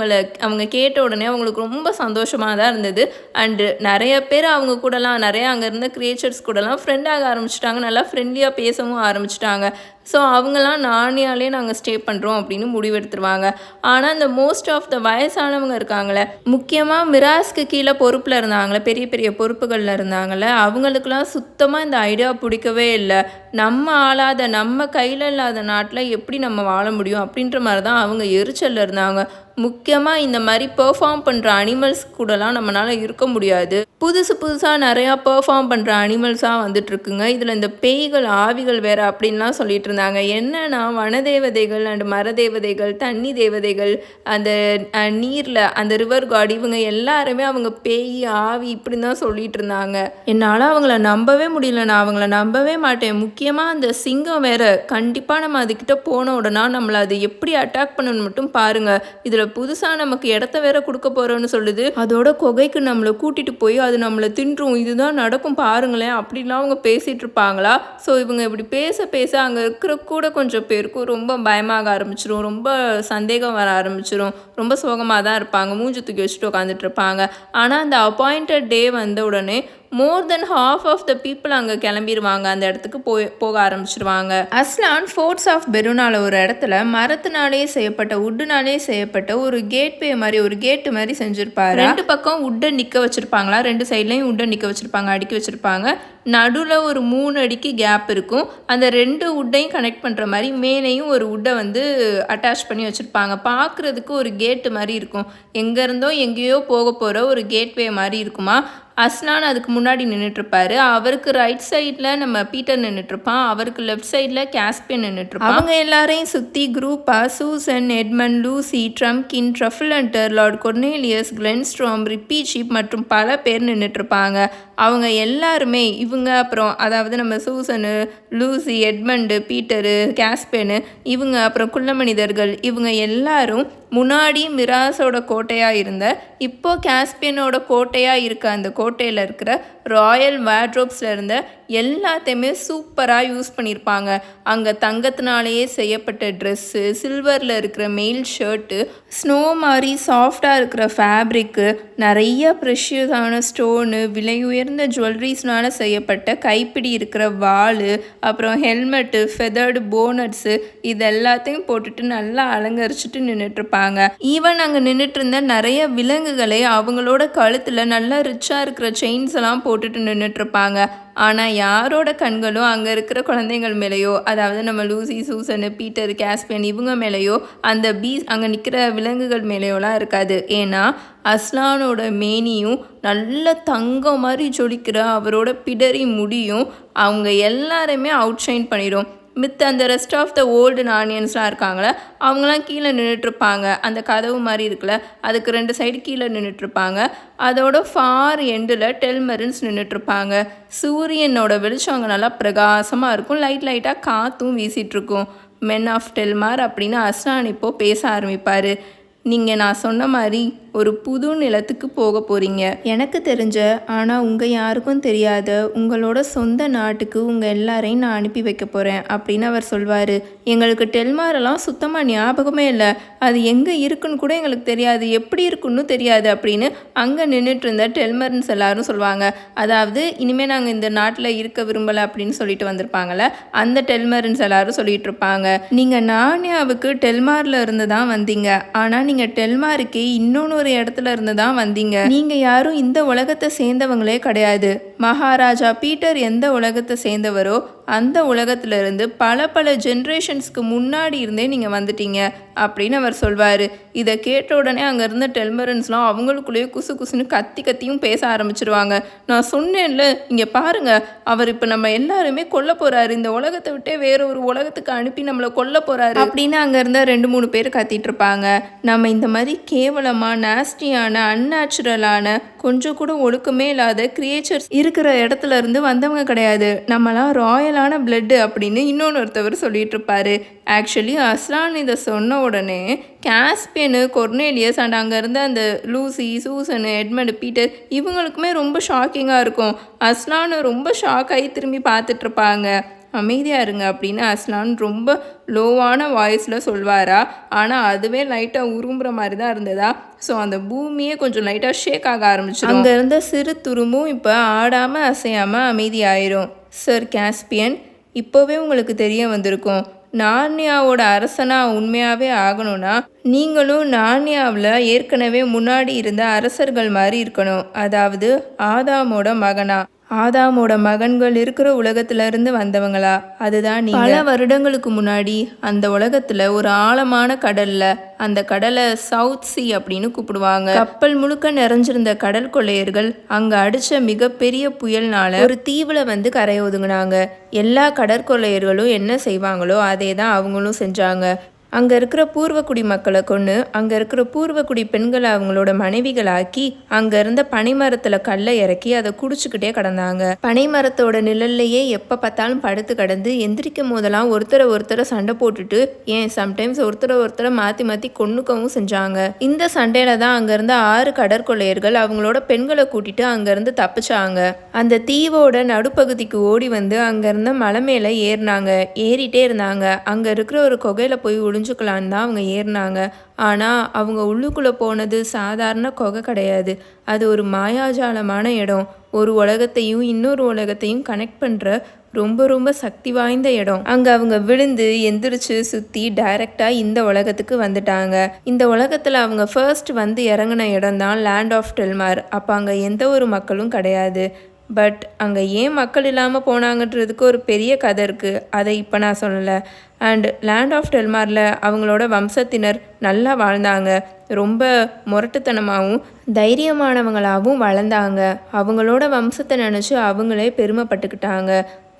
அவங்க கேட்ட உடனே அவங்களுக்கு ரொம்ப சந்தோஷமாக தான் இருந்தது. அண்டு நிறைய பேர் அவங்க கூடலாம், நிறைய அங்கே இருந்த கிரியேச்சர்ஸ் கூடலாம் ஃப்ரெண்டாக ஆரம்பிச்சிட்டாங்க, நல்லா ஃப்ரெண்ட்லியாக பேசவும் ஆரம்பிச்சிட்டாங்க. ஸோ அவங்களாம் நானியாலே நாங்கள் ஸ்டே பண்ணுறோம் அப்படின்னு முடிவெடுத்துருவாங்க. ஆனால் இந்த மோஸ்ட் ஆஃப் த வயசானவங்க இருக்காங்களே, முக்கியமாக மிராஸ்க்கு கீழே பொறுப்பில் இருந்தாங்களே, பெரிய பெரிய பொறுப்புகளில் இருந்தாங்களே, அவங்களுக்கெல்லாம் சுத்தமாக இந்த ஐடியா பிடிக்கவே இல்லை. நம்ம ஆளாத, நம்ம கையில் இல்லாத நாட்டில் எப்படி நம்ம வாழ முடியும் அப்படின்ற மாதிரி தான் அவங்க எரிச்சலில் இருந்தாங்க. முக்கியமாக இந்த மாதிரி பெர்ஃபார்ம் பண்ணுற அனிமல்ஸ் கூடலாம் நம்மளால் இருக்க முடியாது. புதுசாக நிறையா பெர்ஃபார்ம் பண்ணுற அனிமல்ஸாக வந்துட்டுருக்குங்க. இதில் இந்த பேய்கள், ஆவிகள் வேறு அப்படின்லாம் சொல்லிட்டு இருந்தாங்க. என்னன்னா, வனதேவதைகள் அண்ட் மரதேவதைகள், தண்ணி தேவதைகள், அந்த நீரில் அந்த ரிவர் காட், இவங்க எல்லாருமே அவங்க பேய், ஆவி இப்படி தான் சொல்லிட்டு இருந்தாங்க. என்னால் அவங்கள நம்பவே முடியல, நான் அவங்கள நம்பவே மாட்டேன். முக்கியமாக அந்த சிங்கம் வேறு, கண்டிப்பாக நம்ம அதுக்கிட்ட போன உடனே நம்மளை அது எப்படி அட்டாக் பண்ணணும்னு மட்டும் பாருங்கள். இதில் புதுசாக நமக்கு இடத்த வேற கொடுக்க போகிறோன்னு சொல்லுது. அதோட குகைக்கு நம்மளை கூட்டிகிட்டு போய் அது நம்மளை தின்றும், இதுதான் நடக்கும் பாருங்களேன் அப்படின்லாம் அவங்க பேசிகிட்டு இருப்பாங்களா. ஸோ இவங்க இப்படி பேச அங்கே இருக்கிற கூட கொஞ்சம் பேருக்கும் ரொம்ப பயமாக ஆரம்பிச்சிடும், ரொம்ப சந்தேகம் வர ஆரம்பிச்சிடும், ரொம்ப சோகமாக தான் இருப்பாங்க, மூஞ்சி தூக்கி வச்சுட்டு உட்காந்துட்டு இருப்பாங்க. ஆனால் அந்த அப்பாயிண்டட் டே வந்த உடனே மோர் தென் half ஆஃப் த பீப்புள் அங்கே கிளம்பிடுவாங்க, அந்த இடத்துக்கு போக ஆரம்பிச்சிருவாங்க. அஸ்லான் ஃபோர்ட்ஸ் ஆஃப் பெருனால ஒரு இடத்துல மரத்தினாலே செய்யப்பட்ட வுட்டுனாலே செய்யப்பட்ட ஒரு கேட்வே மாதிரி ஒரு கேட்டு மாதிரி செஞ்சுருப்பாரு. 2 பக்கம் வுட்டை நிற்க வச்சுருப்பாங்களா, 2 சைட்லையும் வுட்டை நிற்க வச்சுருப்பாங்க, அடுக்கி வச்சுருப்பாங்க. நடுவில் ஒரு 3 அடிக்கு கேப் இருக்கும். அந்த 2 வுட்டையும் கனெக்ட் பண்ணுற மாதிரி மேலேயும் ஒரு வுட்டை வந்து அட்டாச் பண்ணி வச்சுருப்பாங்க. பார்க்குறதுக்கு ஒரு கேட்டு மாதிரி இருக்கும். எங்கேருந்தோ எங்கேயோ போக போகிற ஒரு கேட்வே மாதிரி இருக்குமா. அஸ்லான் அதுக்கு முன்னாடி நின்றுட்டுருப்பாரு. அவருக்கு ரைட் சைடில் நம்ம பீட்டர் நின்றுட்டுருப்பான், அவருக்கு லெஃப்ட் சைடில் கேஸ்பியன் நின்றுட்டுருப்பான். அவங்க எல்லாரையும் சுற்றி குரூப்பாக Susan, Edmund, Lucy, Trumpkin, Trufflehunter, Lord Cornelius, Glenstorm, Reepicheep மற்றும் பல பேர் நின்றுட்டுருப்பாங்க. அவங்க எல்லாருமே இவங்க அப்புறம் அதாவது நம்ம சூசனு, லூசி, எட்மண்டு, பீட்டரு, கேஸ்பியனு, இவங்க அப்புறம் குள்ள மனிதர்கள், இவங்க எல்லாரும் முன்னாடி மிராஸோட கோட்டையாக இருந்த இப்போ கேஸ்பியனோட கோட்டையாக இருக்க அந்த கோட்டையில் இருக்கிற ராயல் வார்ட்ரோப்ஸில் இருந்த எல்லாத்தையுமே சூப்பராக யூஸ் பண்ணியிருப்பாங்க. அங்கே தங்கத்தினாலேயே செய்யப்பட்ட ட்ரெஸ்ஸு, சில்வரில் இருக்கிற மெயில் ஷர்ட்டு, ஸ்னோ மாதிரி சாஃப்டாக இருக்கிற ஃபேப்ரிக்கு, நிறைய ப்ரெஷியஸான ஸ்டோனு, விலை உயர்ந்த ஜுவல்லரிஸ்னால் செய்யப்பட்ட கைப்பிடி இருக்கிற வாள், அப்புறம் ஹெல்மெட்டு, ஃபெதர்டு போனட்ஸு, இது எல்லாத்தையும் போட்டுட்டு நல்லா அலங்கரிச்சுட்டு நின்றுட்டுருப்பாங்க. ஈவன் அங்கே நின்றுட்டு இருந்த நிறைய விலங்குகளை அவங்களோட கழுத்தில் நல்லா ரிச்சாக இருக்கிற செயின்ஸ் எல்லாம் போட்டுட்டு நின்றுட்டுருப்பாங்க. ஆனால் யாரோட கண்களும் அங்கே இருக்கிற குழந்தைகள் மேலேயோ, அதாவது நம்ம லூசி, சூசனு, பீட்டர், கேஸ்பியன் இவங்க மேலேயோ, அந்த அங்கே நிற்கிற விலங்குகள் மேலேயோலாம் இருக்காது. ஏன்னா அஸ்லானோட மேனியும் நல்ல தங்கம் மாதிரி ஜொலிக்கிற அவரோட பிடரி முடியும் அவங்க எல்லாருமே அவுட்ஷைன் பண்ணிடும். மித்த அந்த ரெஸ்ட் ஆஃப் த ஓல்டு நானியன்ஸ்லாம் இருக்காங்களே, அவங்களாம் கீழே நின்றுட்டுருப்பாங்க. அந்த கதவு மாதிரி இருக்குல்ல, அதுக்கு 2 சைடு கீழே நின்றுட்டுருப்பாங்க. அதோட ஃபார் எண்டில் டெல்மெரின்ஸ் நின்றுட்டுருப்பாங்க. சூரியனோட வெளிச்சம் அங்கே நல்லா பிரகாசமாக இருக்கும். லைட்டாக காற்றும் வீசிகிட்ருக்கும். மென் ஆஃப் டெல்மார் அப்படின்னு அஸ்லான் இப்போது பேச ஆரம்பிப்பார். நீங்கள் நான் சொன்ன மாதிரி ஒரு புது நிலத்துக்கு போக போகிறீங்க. எனக்கு தெரிஞ்ச ஆனால் உங்கள் யாருக்கும் தெரியாத உங்களோட சொந்த நாட்டுக்கு உங்கள் எல்லாரையும் நான் அனுப்பி வைக்க போகிறேன் அப்படின்னு அவர் சொல்வார். எங்களுக்கு டெல்மாரெல்லாம் சுத்தமாக ஞாபகமே இல்லை, அது எங்கே இருக்குன்னு கூட எங்களுக்கு தெரியாது, எப்படி இருக்குன்னு தெரியாது அப்படின்னு அங்கே நின்றுட்டு இருந்த டெல்மர்ன்ஸ் எல்லாரும் சொல்லுவாங்க. அதாவது இனிமேல் நாங்கள் இந்த நாட்டில் இருக்க விரும்பலை அப்படின்னு சொல்லிட்டு வந்திருப்பாங்கள்ல, அந்த டெல்மர்ன்ஸ் எல்லாரும் சொல்லிட்டு இருப்பாங்க. நீங்கள் நானியாவுக்கு டெல்மாரில் இருந்து தான் வந்தீங்க, ஆனால் நீங்கள் டெல்மாருக்கு இன்னொன்று ஒரு இடத்துல இருந்து தான் வந்தீங்க. நீங்க யாரும் இந்த உலகத்தை சேர்ந்தவங்களே கிடையாது. மகாராஜா பீட்டர் எந்த உலகத்தை சேர்ந்தவரோ அந்த உலகத்துல இருந்து பல ஜென்ரேஷன்ஸ்க்கு முன்னாடி இருந்தே நீங்க வந்துட்டீங்க அப்படின்னு அவர் சொல்வார். இதை கேட்ட உடனே அங்கே இருந்த டெல்மரன்ஸ்லாம் அவங்களுக்குள்ளேயே குசுன்னு கத்தியும் பேச ஆரம்பிச்சிருவாங்க. நான் சொன்னேன்ல, இங்கே பாருங்க, அவர் இப்போ நம்ம எல்லாருமே கொல்ல போகிறாரு, இந்த உலகத்தை விட்டே வேற ஒரு உலகத்துக்கு அனுப்பி நம்மளை கொல்ல போகிறாரு அப்படின்னு அங்கே இருந்த 2-3 பேர் கத்திட்டு இருப்பாங்க. நம்ம இந்த மாதிரி கேவலமாக நாஸ்டியான அன்நேச்சுரலான கொஞ்சம் கூட ஒழுக்கமே இல்லாத கிரியேச்சர்ஸ் இருக்கிற இடத்துல இருந்து வந்தவங்க கிடையாது, நம்மளாம் ராயலான பிளட்டு அப்படின்னு இன்னொருத்தவர் சொல்லிட்டு இருப்பாரு. ஆக்சுவலி அஸ்லான் இதை சொன்ன உடனே கேஸ்பியனு, கொர்னேலியஸ் அண்ட் அங்கே இருந்த அந்த லூசி, சூசனு, எட்மண்ட், பீட்டர் இவங்களுக்குமே ரொம்ப ஷாக்கிங்காக இருக்கும். அஸ்லான் ரொம்ப ஷாக் ஆகி திரும்பி பார்த்துட்ருப்பாங்க. அமைதியாக இருங்க அப்படின்னு அஸ்லான் ரொம்ப லோவான வாய்ஸில் சொல்வாரா, ஆனால் அதுவே லைட்டாக உரும்புகிற மாதிரி தான் இருந்ததா. ஸோ அந்த பூமியே கொஞ்சம் லைட்டாக ஷேக் ஆக ஆரம்பிச்சிடும். அங்கே இருந்த சிறு துரும்பும் இப்போ ஆடாமல் அசையாமல் அமைதியாயிரும். சார் கேஸ்பியன், இப்போவே உங்களுக்கு தெரிய வந்திருக்கும், நார்னியாவோட அரசனாக உண்மையாகவே ஆகணும்னா நீங்களும் நார்னியாவில் ஏற்கனவே முன்னாடி இருந்த அரசர்கள் மாதிரி இருக்கணும். அதாவது ஆதாமோட மகனா, ஆதாமோட மகன்கள் இருக்கிற உலகத்துல இருந்து வந்தவங்களா, அதுதான் நீங்க. பல வருடங்களுக்கு முன்னாடி அந்த உலகத்துல ஒரு ஆழமான கடல்ல, அந்த கடலை சவுத் சி அப்படின்னு கூப்பிடுவாங்க. கப்பல் முழுக்க நிறைஞ்சிருந்த கடல் கொள்ளையர்கள் அங்க அடிச்ச மிகப்பெரிய புயல்னால ஒரு தீவுல வந்து கரை ஒதுங்கினாங்க. எல்லா கடற்கொள்ளையர்களும் என்ன செய்வாங்களோ அதே தான் அவங்களும் செஞ்சாங்க. அங்கே இருக்கிற பூர்வக்குடி மக்களை கொண்டு அங்கே இருக்கிற பூர்வக்குடி பெண்களை அவங்களோட மனைவிகளாக்கி அங்கே இருந்த பனைமரத்தில் கல்லை இறக்கி அதை குடிச்சுக்கிட்டே கிடந்தாங்க. பனைமரத்தோட நிழல்லையே எப்போ பார்த்தாலும் படுத்து கிடந்து எந்திரிக்கும் போதெல்லாம் ஒருத்தரை சண்டை போட்டுட்டு, ஏன் சம்டைம்ஸ் ஒருத்தரை மாற்றி கொன்னுக்கவும் செஞ்சாங்க. இந்த சண்டையில தான் அங்கே இருந்த 6 கடற்கொள்ளையர்கள் அவங்களோட பெண்களை கூட்டிட்டு அங்கேருந்து தப்பிச்சாங்க. அந்த தீவோட நடுப்பகுதிக்கு ஓடி வந்து அங்கே இருந்த மலை மேலே ஏறினாங்க. ஏறிட்டே இருந்தாங்க. அங்கே இருக்கிற ஒரு குகையில போய் புரிஞ்சுக்கலான்னு தான் அவங்க ஏறினாங்க. ஆனால் அவங்க உள்ளுக்குள்ளே போனது சாதாரண குகை கிடையாது. அது ஒரு மாயாஜாலமான இடம். ஒரு உலகத்தையும் இன்னொரு உலகத்தையும் கனெக்ட் பண்ணுற ரொம்ப ரொம்ப சக்தி வாய்ந்த இடம். அங்கே அவங்க விழுந்து எந்திரிச்சு சுற்றி டைரெக்டாக இந்த உலகத்துக்கு வந்துட்டாங்க. இந்த உலகத்தில் அவங்க ஃபர்ஸ்ட் வந்து இறங்கின இடம் தான் லேண்ட் ஆஃப் டெல்மார். அப்போ அங்கே எந்த ஒரு மக்களும் கிடையாது. பட் அங்கே ஏன் மக்கள் இல்லாமல் போனாங்கன்றதுக்கு ஒரு பெரிய கதை இருக்குது. அதை இப்போ நான் சொல்லலை. அண்ட் லேண்ட் ஆஃப் டெல்மாரில் அவங்களோட வம்சத்தினர் நல்லா வாழ்ந்தாங்க. ரொம்ப முரட்டுத்தனமாகவும் தைரியமானவங்களாகவும் வளர்ந்தாங்க. அவங்களோட வம்சத்தை நினச்சி அவங்களே பெருமைப்பட்டுக்கிட்டாங்க.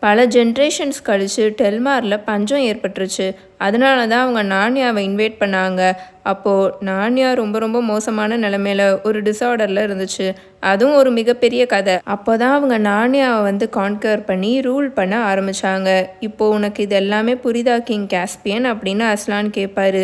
பல ஜென்ரேஷன்ஸ் கழித்து டெல்மாரில் பஞ்சம் ஏற்பட்டுருச்சு. அதனால தான் அவங்க நான்யாவை இன்வைட் பண்ணாங்க. அப்போது நான்யா ரொம்ப ரொம்ப மோசமான நிலமையில ஒரு டிஸார்டரில் இருந்துச்சு. அதுவும் ஒரு மிகப்பெரிய கதை. அப்போ தான் அவங்க நான்யாவை வந்து கான்கர் பண்ணி ரூல் பண்ண ஆரம்பித்தாங்க. இப்போது உனக்கு இது எல்லாமே புரியுதா கிங் காஸ்பியன் அப்படின்னு அஸ்லான் கேட்பாரு.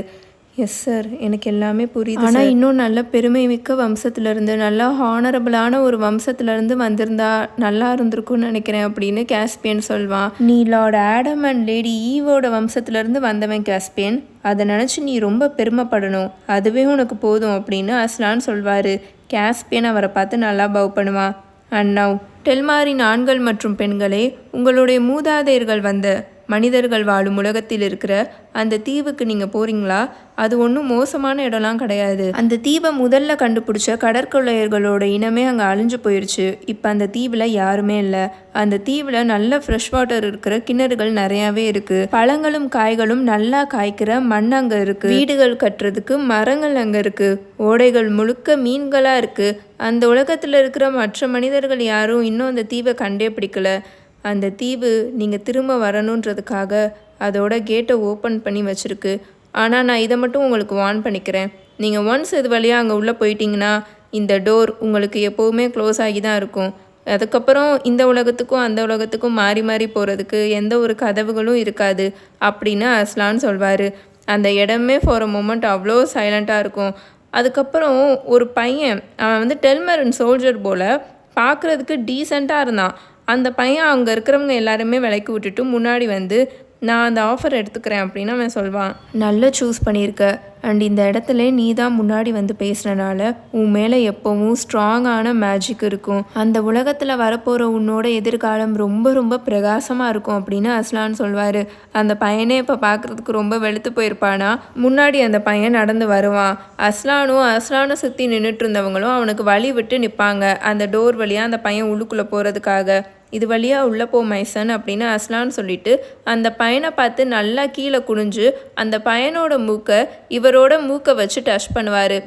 எஸ் சார், எனக்கு எல்லாமே புரியுது. ஆனால் இன்னும் நல்ல பெருமை மிக்க வம்சத்துலேருந்து, நல்லா ஹானரபிளான ஒரு வம்சத்துலேருந்து வந்திருந்தா நல்லா இருந்திருக்கும்னு நினைக்கிறேன் அப்படின்னு காஸ்பியன் சொல்வான். நீ லார்ட் ஆடம் அண்ட் லேடி ஈவோட வம்சத்துலேருந்து வந்தவன் காஸ்பியன். அதை நினச்சி நீ ரொம்ப பெருமைப்படணும். அதுவே உனக்கு போதும் அப்படின்னு அஸ்லான் சொல்வார். காஸ்பியன் அவரை பார்த்து நல்லா பவ் பண்ணுவான். அண்ட் நவ் டெல்மாரின் ஆண்கள் மற்றும் பெண்களே, உங்களுடைய மூதாதையர்கள் வந்த மனிதர்கள் வாழும் உலகத்தில் இருக்கிற அந்த தீவுக்கு நீங்கள் போகிறீங்களா? அது ஒன்றும் மோசமான இடம்லாம் கிடையாது. அந்த தீவை முதல்ல கண்டுபிடிச்ச கடற்கொள்ளையர்களோட இனமே அங்கே அழிஞ்சு போயிடுச்சு. இப்போ அந்த தீவில் யாருமே இல்லை. அந்த தீவில் நல்ல ஃப்ரெஷ் வாட்டர் இருக்கிற கிணறுகள் நிறையாவே இருக்குது. பழங்களும் காய்களும் நல்லா காய்க்கிற மண் அங்கே இருக்குது. வீடுகள் கட்டுறதுக்கு மரங்கள் அங்கே இருக்குது. ஓடைகள் முழுக்க மீன்களாக இருக்குது. அந்த உலகத்தில் இருக்கிற மற்ற மனிதர்கள் யாரும் இன்னும் அந்த தீவை கண்டே பிடிக்கல. அந்த தீவு நீங்கள் திரும்ப வரணுன்றதுக்காக அதோட கேட்டை ஓப்பன் பண்ணி வச்சுருக்கு. ஆனால் நான் இதை மட்டும் உங்களுக்கு வார்ன் பண்ணிக்கிறேன். நீங்கள் ஒன்ஸ் இது வழியாக அங்கே உள்ளே போயிட்டீங்கன்னா இந்த டோர் உங்களுக்கு எப்போவுமே க்ளோஸ் ஆகி தான் இருக்கும். அதுக்கப்புறம் இந்த உலகத்துக்கும் அந்த உலகத்துக்கும் மாறி மாறி போகிறதுக்கு எந்த ஒரு கதவுகளும் இருக்காது அப்படின்னு அஸ்லான் சொல்வார். அந்த இடமே ஃபார் அ மொமெண்ட் அவ்வளோ சைலண்ட்டாக இருக்கும். அதுக்கப்புறம் ஒரு பையன், அவன் வந்து டெல்மரன் சோல்ஜர் போல் பார்க்குறதுக்கு டீசெண்டாக இருந்தான். அந்த பையன் அங்கே இருக்கிறவங்க எல்லாருமே விலைக்கு விட்டுட்டு முன்னாடி வந்து நான் அந்த ஆஃபர் எடுத்துக்கிறேன் அப்படின்னு அவன் சொல்வான். நல்லா சூஸ் பண்ணியிருக்க. அண்ட் இந்த இடத்துல நீ தான் முன்னாடி வந்து பேசுனனால உன் மேலே எப்போவும் ஸ்ட்ராங்கான மேஜிக் இருக்கும். அந்த உலகத்தில் வரப்போகிற உன்னோட எதிர்காலம் ரொம்ப ரொம்ப பிரகாசமாக இருக்கும் அப்படின்னு அஸ்லான் சொல்வார். அந்த பையனே இப்போ பார்க்குறதுக்கு ரொம்ப வெளுத்து போயிருப்பானா. முன்னாடி அந்த பையன் நடந்து வருவான். அஸ்லானை சுற்றி நின்றுட்டு இருந்தவங்களும் அவனுக்கு வழி விட்டு நிற்பாங்க. அந்த டோர் வழியாக அந்த பையன் உள்ளுக்குள்ளே போகிறதுக்காக. இது வழியாக உள்ளே போ மைசன் அப்படின்னு அஸ்லான் சொல்லிட்டு அந்த பையனை பார்த்து நல்லா கீழே குனிஞ்சு அந்த பையனோட மூக்கை இவரோட மூக்கை வச்சு டச் பண்ணுவார்.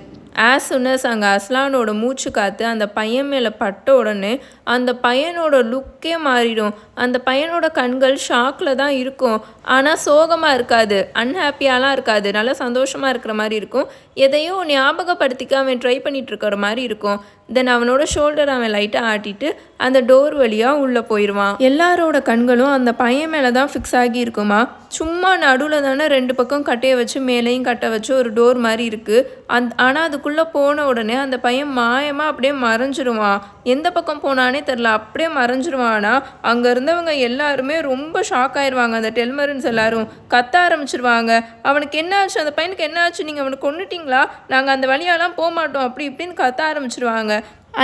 ஆஸ் சுன்னஸ் அங்கே அஸ்லானோட மூச்சு காற்று அந்த பையன் மேலே பட்ட உடனே அந்த பையனோட லுக்கே மாறிடும். அந்த பையனோட கண்கள் ஷாக்கில் தான் இருக்கும். ஆனால் சோகமாக இருக்காது, அன்ஹாப்பியாலாம் இருக்காது, நல்லா சந்தோஷமாக இருக்கிற மாதிரி இருக்கும். எதையோ ஞாபகப்படுத்திக்க அவன் ட்ரை பண்ணிகிட்டு இருக்கிற மாதிரி இருக்கும். தென் அவனோட ஷோல்டர் அவன் லைட்டாக ஆட்டிட்டு அந்த டோர் வழியாக உள்ளே போயிடுவான். எல்லாரோட கண்களும் அந்த பையன் மேலே தான் ஃபிக்ஸ் ஆகி இருக்குமா. சும்மா நடுவில் தானே ரெண்டு பக்கம் கட்டையை வச்சு மேலேயும் கட்டை வச்சு ஒரு டோர் மாதிரி இருக்குது. ஆனால் அதுக்குள்ளே போன உடனே அந்த பையன் மாயமாக அப்படியே மறைஞ்சிருவான். எந்த பக்கம் போனானே தெரில, அப்படியே மறைஞ்சிருவானா. அங்கே இருந்தவங்க எல்லாருமே ரொம்ப ஷாக் ஆயிடுவாங்க. அந்த டெல்மரன்ஸ் எல்லாரும் கத்த ஆரம்பிச்சிருவாங்க. அவனுக்கு என்ன ஆச்சு, அந்த பையனுக்கு என்ன ஆச்சு, நீங்கள் அவனுக்கு கொன்னுட்டீங்களா, நாங்கள் அந்த வழியாலாம் போக மாட்டோம் அப்படி இப்படின்னு கத்த ஆரம்பிச்சிருவாங்க.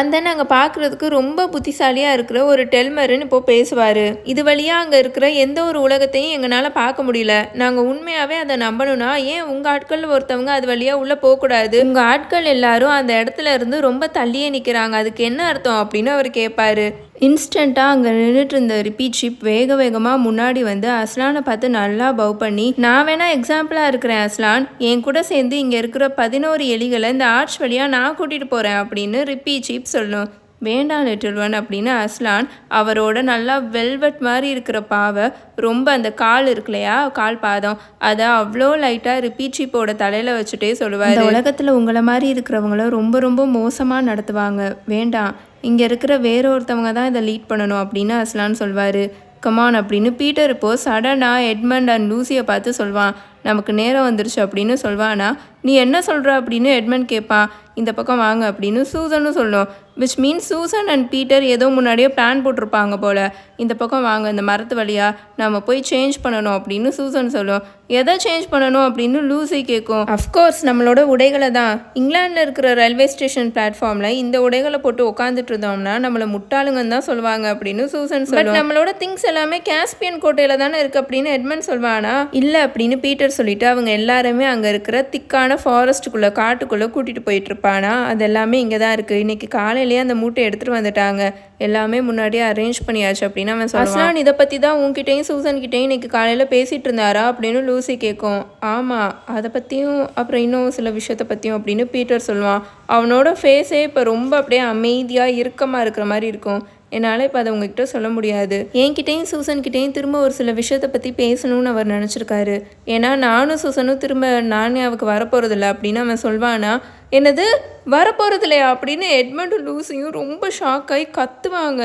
அந்த நாங்கள் பார்க்குறதுக்கு ரொம்ப புத்திசாலியாக இருக்கிற ஒரு டெல்மரன் இப்போது பேசுவார். இது வழியாக அங்கே இருக்கிற எந்த ஒரு உலகத்தையும் எங்களால் பார்க்க முடியல. நாங்கள் உண்மையாகவே அதை நம்பணும்னா ஏன் உங்கள் ஆட்கள் ஒருத்தவங்க அது வழியாக உள்ளே போகக்கூடாது? உங்கள் ஆட்கள் எல்லாரும் அந்த இடத்துல இருந்து ரொம்ப தள்ளியே நிற்கிறாங்க, அதுக்கு என்ன அர்த்தம் அப்படின்னு அவர் கேட்பார். இன்ஸ்டண்ட்டாக அங்கே நின்றுட்டு இருந்த ரிப்பீட் ஷிப் வேக வேகமாக முன்னாடி வந்து அஸ்லானை பார்த்து நல்லா பவ் பண்ணி, நான் வேணா எக்ஸாம்பிளாக இருக்கிறேன் அஸ்லான், என் கூட சேர்ந்து இங்கே இருக்கிற 11 எலிகளை இந்த ஆர்ச் வழியாக நான் கூட்டிகிட்டு போகிறேன் அப்படின்னு ரிப்பீட் ஷிப் சொல்லணும். வேண்டாம் லிட்டில் ஒன் அப்படின்னு அஸ்லான் அவரோட நல்லா வெல்வெட் மாதிரி இருக்கிற பாவை ரொம்ப அந்த கால் இருக்கு இல்லையா, கால் பாதம், அதை அவ்வளோ லைட்டாக ரிப்பீட் ஷிப்போட தலையில் வச்சுட்டே சொல்லுவார். இந்த உலகத்தில் உங்களை மாதிரி இருக்கிறவங்கள ரொம்ப ரொம்ப மோசமாக நடத்துவாங்க, வேண்டாம், இங்கே இருக்கிற வேற ஒருத்தவங்க தான் இதை லீட் பண்ணணும் அப்படின்னு அஸ்லான் சொல்வார். கமான் அப்படின்னு பீட்டர் இப்போது சடனாக எட்மண்ட் அண்ட் லூசியை பார்த்து சொல்வான். நமக்கு நேரம் வந்துருச்சு அப்படின்னு சொல்வானா. நீ என்ன சொல்கிற அப்படின்னு எட்மண்ட் கேட்பான். இந்த பக்கம் வாங்க அப்படின்னு சூசனும் சொல்லும். Which means Susan and Peter ஏதோ முன்னாடியே பிளான் போட்டிருப்பாங்க போல். இந்த பக்கம் வாங்க, இந்த மரத்து வழியாக நம்ம போய் சேஞ்ச் பண்ணணும் அப்படின்னு சூசன் சொல்லும். எதை சேஞ்ச் பண்ணணும் அப்படின்னு லூசி கேட்கும். அஃப்கோர்ஸ் நம்மளோட உடைகளை தான். இங்கிலாண்டில் இருக்கிற ரயில்வே ஸ்டேஷன் பிளாட்ஃபார்மில் இந்த உடைகளை போட்டு உட்காந்துட்டு இருந்தோம்னா நம்மளை முட்டாளுங்கன்னு தான் சொல்லுவாங்க அப்படின்னு சூசன் சொல்லும். பட் நம்மளோட திங்ஸ் எல்லாமே காஸ்பியன் கோட்டையில் தானே இருக்குது அப்படின்னு எட்மண்ட் சொல்வானா. இல்லை அப்படின்னு பீட்டர் சொல்லிட்டு அவங்க எல்லாருமே அங்கே இருக்கிற திக்கான ஃபாரஸ்ட்டுக்குள்ளே காட்டுக்குள்ளே கூட்டிகிட்டு போயிட்டு இருப்பானா. அது எல்லாமே இங்கே தான் இருக்குது. இன்றைக்கி காலையிலேயே அந்த மூட்டை எடுத்துகிட்டு வந்துட்டாங்க. எல்லாமே முன்னாடியே அரேஞ்ச் பண்ணியாச்சு அப்படின்னு அவன் சொல்லுவான். அஸ்லான் இதை பற்றி தான் உங்ககிட்டையும் சூசன் கிட்டையும் இன்றைக்கி காலையில் பேசிகிட்டு இருந்தாரா அப்படின்னு லூசி கேட்கும். ஆமாம், அதை பற்றியும் அப்புறம் இன்னும் சில விஷயத்தை பற்றியும் அப்படின்னு பீட்டர் சொல்லுவான். அவனோட ஃபேஸே இப்போ ரொம்ப அப்படியே அமைதியாக இறுக்கமாக இருக்கிற மாதிரி இருக்கும். என்னால் இப்போ அதை உங்ககிட்ட சொல்ல முடியாது. என்கிட்டையும் சூசன்கிட்டையும் திரும்ப ஒரு சில விஷயத்தை பற்றி பேசணும்னு அவர் நினச்சிருக்காரு. ஏன்னா நானும் சூசனும் திரும்ப நானியாவுக்கு வரப்போகிறதில்ல அப்படின்னு அவன் சொல்வானா. என்னது வரப்போகிறதில்லையா அப்படின்னு எட்மண்டும் லூசியும் ரொம்ப ஷாக்காகி கத்துவாங்க.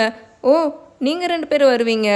ஓ, நீங்கள் 2 பேரும் வருவீங்க.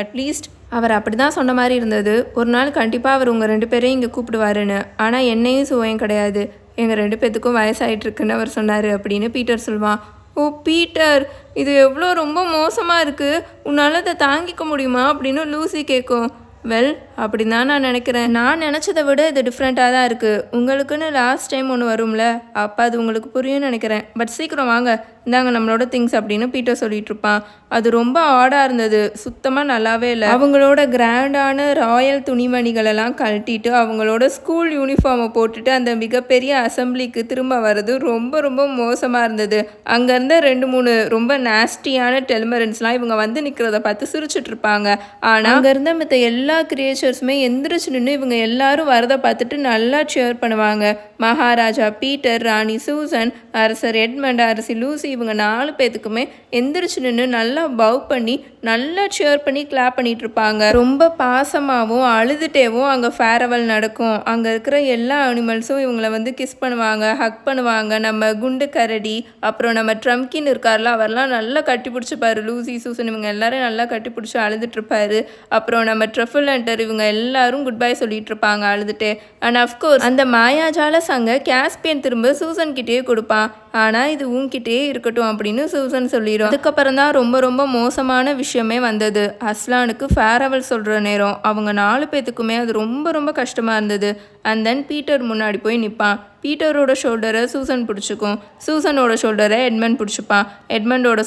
அட்லீஸ்ட் அவர் அப்படி தான் சொன்ன மாதிரி இருந்தது. ஒரு நாள் கண்டிப்பாக அவர் உங்கள் 2 பேரையும் இங்கே கூப்பிடுவாருன்னு. ஆனால் என்னையும் சுவையும் கிடையாது. எங்கள் 2 பேர்த்துக்கும் வயசாகிட்டுருக்குன்னு அவர் சொன்னார் அப்படின்னு பீட்டர் சொல்வான். ஓ பீட்டர், இது எவ்வளோ ரொம்ப மோசமாக இருக்குது, உன்னால் அதை தாங்கிக்க முடியுமா அப்படின்னு லூசி கேட்கும். வெல், அப்படி தான் நான் நினைக்கிறேன். நான் நினச்சதை விட இது டிஃப்ரெண்ட்டாக தான் இருக்குது. உங்களுக்குன்னு லாஸ்ட் டைம் ஒன்று வரும்ல, அப்போ அது உங்களுக்கு புரியும்னு நினைக்கிறேன். பட் சீக்கிரம் வாங்க, இந்தாங்க நம்மளோட திங்ஸ் அப்படின்னு பீட்டர் சொல்லிட்டு இருப்பான். அது ரொம்ப ஆடாக இருந்தது, சுத்தமாக நல்லாவே இல்லை. அவங்களோட கிராண்டான ராயல் துணிமணிகளெல்லாம் கழட்டிட்டு அவங்களோட ஸ்கூல் யூனிஃபார்மை போட்டுட்டு அந்த மிகப்பெரிய அசம்பிளிக்கு திரும்ப வர்றது ரொம்ப ரொம்ப மோசமாக இருந்தது. அங்கேருந்த 2-3 ரொம்ப நாஸ்டியான டெல்மரன்ஸ்லாம் இவங்க வந்து நிற்கிறத பார்த்து சிரிச்சுட்டு இருப்பாங்க. ஆனால் அங்கேருந்த மற்ற எல்லா கிரியேச்சர்ஸுமே எந்திரிச்சு நின்று இவங்க எல்லாரும் வரதை பார்த்துட்டு நல்லா சேர் பண்ணுவாங்க. மகாராஜா பீட்டர், ராணி சூசன், அரசர் எட்மண்ட், அரசி லூசி, இவங்க 4 பேத்துக்குமே எந்திரிச்சு நின்று நல்லா பவ் பண்ணி நல்லா சேர் பண்ணி கிளாப் பண்ணிட்டு இருப்பாங்க. ரொம்ப பாசமாகவும் அழுதுட்டேவும் அங்கே ஃபேரவல் நடக்கும். அங்கே இருக்கிற எல்லா அனிமல்ஸும் இவங்களை வந்து கிஸ் பண்ணுவாங்க, ஹக் பண்ணுவாங்க. நம்ம குண்டு கரடி, அப்புறம் நம்ம ட்ரம்கின் இருக்கார்ல, அவரெல்லாம் நல்லா கட்டி பிடிச்சிப்பாரு. லூசி, சூசன் இவங்க எல்லாரும் நல்லா கட்டி பிடிச்சி அழுதுட்டு இருப்பாரு. அப்புறம் நம்ம ட்ரஃபிள் ஹண்டர் இவங்க எல்லாரும் குட் பை சொல்லிட்டு இருப்பாங்க அழுதுட்டு. அண்ட் அஃப்கோர்ஸ் அந்த மாயாஜால சங்க காஸ்பியன் திரும்ப சூசன் கிட்டேயே கொடுப்பான். ஆனால் இது உன்கிட்டயே இருக்கட்டும் அப்படின்னு சூசன் சொல்லிடும். அதுக்கப்புறம் தான் ரொம்ப ரொம்ப மோசமான விஷயமே வந்தது. அஸ்லானுக்கு ஃபேரவல் சொல்கிற நேரம். அவங்க 4 பேத்துக்குமே அது ரொம்ப ரொம்ப கஷ்டமாக இருந்தது. அண்ட் தென் பீட்டர் முன்னாடி போய் நிற்பான். பீட்டரோட ஷோல்டரை சூசன் பிடிச்சிக்கும். சூசனோட ஷோல்டரை எட்மண்ட் பிடிச்சிப்பான். எட்மண்டோட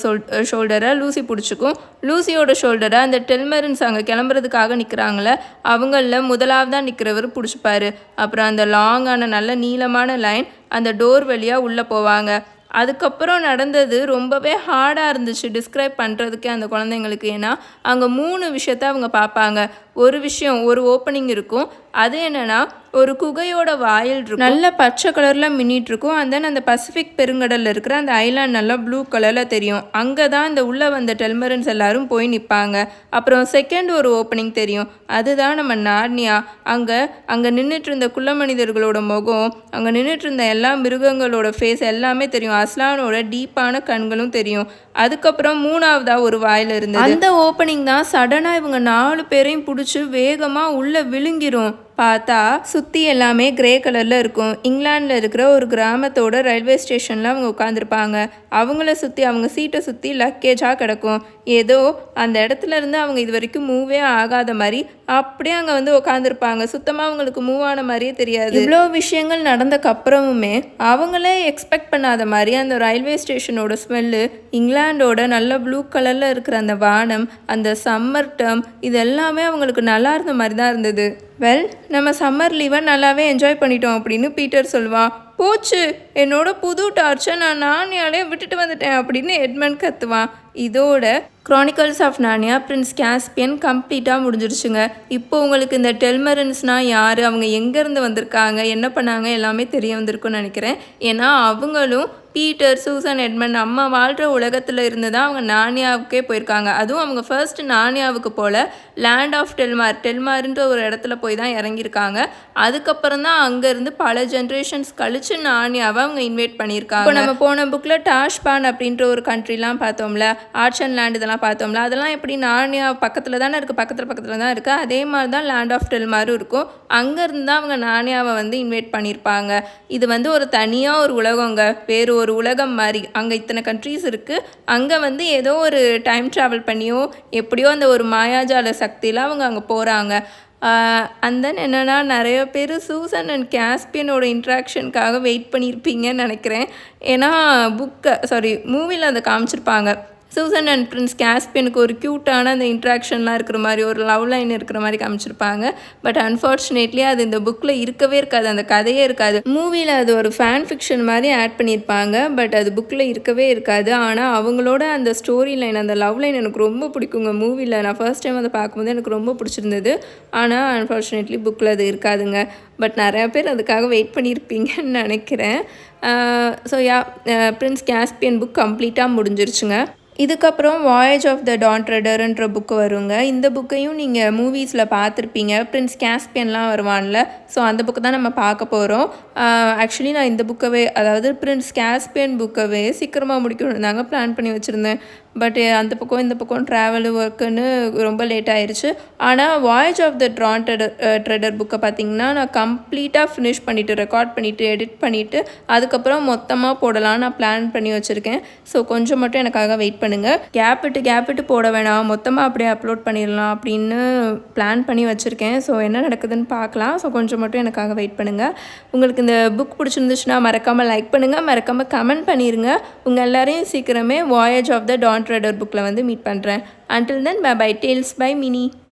ஷோல்டரை லூசி பிடிச்சிக்கும். லூசியோட ஷோல்டரை அந்த டெல்மரன்ஸ் அங்கே கிளம்புறதுக்காக நிற்கிறாங்களே அவங்களில் முதலாவதாக நிற்கிறவர் பிடிச்சிப்பாரு. அப்புறம் அந்த லாங்கான நல்ல நீளமான லைன் அந்த டோர் வழியாக உள்ளே போவாங்க. அதுக்கப்புறம் நடந்தது ரொம்பவே ஹார்டாக இருந்துச்சு டிஸ்கிரைப் பண்ணுறதுக்கே அந்த குழந்தைங்களுக்கு. ஏன்னா அங்கே 3 விஷயத்த அவங்க பார்ப்பாங்க. ஒரு விஷயம், ஒரு ஓப்பனிங் இருக்கும். அது என்னென்னா ஒரு குகையோட வாயில் இருக்கும், நல்ல பச்சை கலரில் மின்னிட்டு இருக்கும். அண்ட் தென் அந்த பசிபிக் பெருங்கடலில் இருக்கிற அந்த ஐலாண்ட் நல்லா ப்ளூ கலரில் தெரியும். அங்கே தான் இந்த உள்ளே வந்த டெல்மரன்ஸ் எல்லாரும் போய் நிற்பாங்க. அப்புறம் செகண்ட் ஒரு ஓப்பனிங் தெரியும், அதுதான் நம்ம நார்னியா. அங்கே நின்றுட்டு இருந்த குள்ள மனிதர்களோட முகம், அங்கே நின்றுட்டு இருந்த எல்லா மிருகங்களோட ஃபேஸ் எல்லாமே தெரியும். அஸ்லானோட டீப்பான கண்களும் தெரியும். அதுக்கப்புறம் 3ஆவதாக ஒரு வாயில் இருந்தது. அந்த ஓப்பனிங் தான் சடனாக இவங்க 4 பேரையும் பிடிச்சி வேகமாக உள்ளே விழுங்கிரும். பார்த்தா சுற்றி எல்லாமே கிரே கலரில் இருக்கும். இங்கிலாண்டில் இருக்கிற ஒரு கிராமத்தோட ரயில்வே ஸ்டேஷனில் அவங்க உட்காந்துருப்பாங்க. அவங்கள சுற்றி, அவங்க சீட்டை சுற்றி லக்கேஜாக கிடக்கும். ஏதோ அந்த இடத்துல இருந்து அவங்க இது வரைக்கும் மூவே ஆகாத மாதிரி அப்படியே அங்கே வந்து உட்காந்துருப்பாங்க. சுத்தமாக அவங்களுக்கு மூவ் ஆன மாதிரியே தெரியாது. இவ்வளோ விஷயங்கள் நடந்தக்கப்புறமுமே அவங்களே எக்ஸ்பெக்ட் பண்ணாத மாதிரி அந்த ரயில்வே ஸ்டேஷனோட ஸ்மெல்லு, இங்கிலாண்டோட நல்ல ப்ளூ கலரில் இருக்கிற அந்த வானம், அந்த சம்மர் டேர்ம், இது எல்லாமே அவங்களுக்கு நல்லா இருந்த மாதிரி தான் இருந்தது. வெல், நம்ம சம்மர் லீவை நல்லாவே என்ஜாய் பண்ணிட்டோம் அப்படின்னு பீட்டர் சொல்வான். போச்சு, என்னோட புது டார்ச்சை நானியாலே விட்டுட்டு வந்துட்டேன் அப்படின்னு எட்மண்ட் கத்துவான். இதோட க்ரானிக்கல்ஸ் ஆஃப் நானியா பிரின்ஸ் காஸ்பியன் கம்ப்ளீட்டாக முடிஞ்சிருச்சுங்க. இப்போ உங்களுக்கு இந்த டெல்மரன்ஸ்னால் யார், அவங்க எங்கேருந்து வந்திருக்காங்க, என்ன பண்ணாங்க எல்லாமே தெரிய வந்திருக்குன்னு நினைக்கிறேன். ஏன்னா அவங்களும் பீட்டர், சூசன், எட்மண்ட் நம்ம வாழ்கிற உலகத்தில் இருந்து தான் அவங்க நார்னியாவுக்கே போயிருக்காங்க. அதுவும் அவங்க ஃபர்ஸ்ட் நார்னியாவுக்கு போல் லேண்ட் ஆஃப் டெல்மார்ன்ற ஒரு இடத்துல போய் தான் இறங்கியிருக்காங்க. அதுக்கப்புறம் தான் அங்கேருந்து பல ஜென்ரேஷன்ஸ் கழித்து நார்னியாவை அவங்க இன்வைட் பண்ணியிருக்காங்க. இப்போ நம்ம போன புக்கில் டாஷ்பான் அப்படின்ற ஒரு கண்ட்ரிலாம் பார்த்தோம்ல, ஆர்ச் அண்ட் லேண்ட் இதெல்லாம் பார்த்தோம்ல, அதெல்லாம் எப்படி நார்னியா பக்கத்தில் தானே இருக்குது, பக்கத்தில் தான் இருக்குது. அதே மாதிரி தான் லேண்ட் ஆஃப் டெல்மாரும் இருக்கும். அங்கேருந்து தான் அவங்க நார்னியாவை வந்து இன்வைட் பண்ணியிருப்பாங்க. இது வந்து ஒரு தனியாக ஒரு உலகங்க, வேறு ஒரு உலகம் மாதிரி. அங்கே இத்தனை கண்ட்ரீஸ் இருக்குது. அங்கே வந்து ஏதோ ஒரு டைம் ட்ராவல் பண்ணியோ எப்படியோ அந்த ஒரு மாயாஜால சக்தியில் அவங்க அங்கே போகிறாங்க. அண்ட் தென் என்னென்னா, நிறைய பேர் சூசன் அண்ட் கேஸ்பியனோட இன்ட்ராக்ஷனுக்காக வெயிட் பண்ணியிருப்பீங்கன்னு நினைக்கிறேன். ஏன்னா மூவியில் அதை காமிச்சிருப்பாங்க. சூசன் அண்ட் பிரின்ஸ் கேஸ்பியனுக்கு ஒரு க்யூட்டான அந்த இன்ட்ராக்ஷன்லாம் இருக்கிற மாதிரி, ஒரு லவ் லைன் இருக்கிற மாதிரி காமிச்சிருப்பாங்க. பட் அன்ஃபார்ச்சுனேட்லி அது இந்த புக்கில் இருக்கவே இருக்காது, அந்த கதையே இருக்காது. மூவியில் அது ஒரு ஃபேன் ஃபிக்ஷன் மாதிரி ஆட் பண்ணியிருப்பாங்க. பட் அது புக்கில் இருக்கவே இருக்காது. ஆனால் அவங்களோட அந்த ஸ்டோரி லைன், அந்த லவ் லைன் எனக்கு ரொம்ப பிடிக்குங்க. மூவியில் நான் ஃபர்ஸ்ட் டைம் அதை பார்க்கும்போது எனக்கு ரொம்ப பிடிச்சிருந்தது. ஆனால் அன்ஃபார்ச்சுனேட்லி புக்கில் அது இருக்காதுங்க. பட் நிறையா பேர் அதுக்காக வெயிட் பண்ணியிருப்பீங்கன்னு நினைக்கிறேன். பிரின்ஸ் கேஸ்பியன் புக் கம்ப்ளீட்டாக முடிஞ்சிருச்சுங்க. இதுக்கப்புறம் வாயேஜ் ஆஃப் த டான் ட்ரெடர்ன்ற புக்கு வருங்க. இந்த புக்கையும் நீங்கள் மூவிஸில் பார்த்துருப்பீங்க. பிரின்ஸ் கேஸ்பியன்லாம் வருவான்ல, ஸோ அந்த புக்கு தான் நம்ம பார்க்க போகிறோம். ஆக்சுவலி நான் இந்த புக்கவே, அதாவது பிரின்ஸ் கேஸ்பியன் புக்கவே சீக்கிரமாக முடிக்கணும் தாங்க பிளான் பண்ணி வச்சுருந்தேன். பட் அந்த பக்கம் இந்த பக்கம் ட்ராவல் ஒர்க்குன்னு ரொம்ப லேட் ஆயிடுச்சு. ஆனால் வாயேஜ் ஆஃப் த டான் ட்ரெடர் புக்கை பார்த்திங்கன்னா நான் கம்ப்ளீட்டாக ஃபினிஷ் பண்ணிவிட்டு, ரெக்கார்ட் பண்ணிவிட்டு, எடிட் பண்ணிவிட்டு அதுக்கப்புறம் மொத்தமாக போடலான்னு நான் பிளான் பண்ணி வச்சுருக்கேன். ஸோ கொஞ்சம் மட்டும் எனக்காக வெயிட் பண்ணுங்கள். கேப் விட்டு போட வேணாம், மொத்தமாக அப்படியே அப்லோட் பண்ணிடலாம் அப்படின்னு பிளான் பண்ணி வச்சுருக்கேன். ஸோ என்ன நடக்குதுன்னு பார்க்கலாம். ஸோ கொஞ்சம் மட்டும் எனக்காக வெயிட் பண்ணுங்கள். உங்களுக்கு இந்த புக் பிடிச்சிருந்துச்சுன்னா மறக்காமல் லைக் பண்ணுங்கள், மறக்காமல் கமெண்ட் பண்ணிடுங்க. உங்கள் எல்லாரையும் சீக்கிரமே வாயேஜ் ஆஃப் த டான் ட்ரெடர் புக்கில் வந்து மீட் பண்ணுறேன். Until then, bye bye. Tales by Minnie.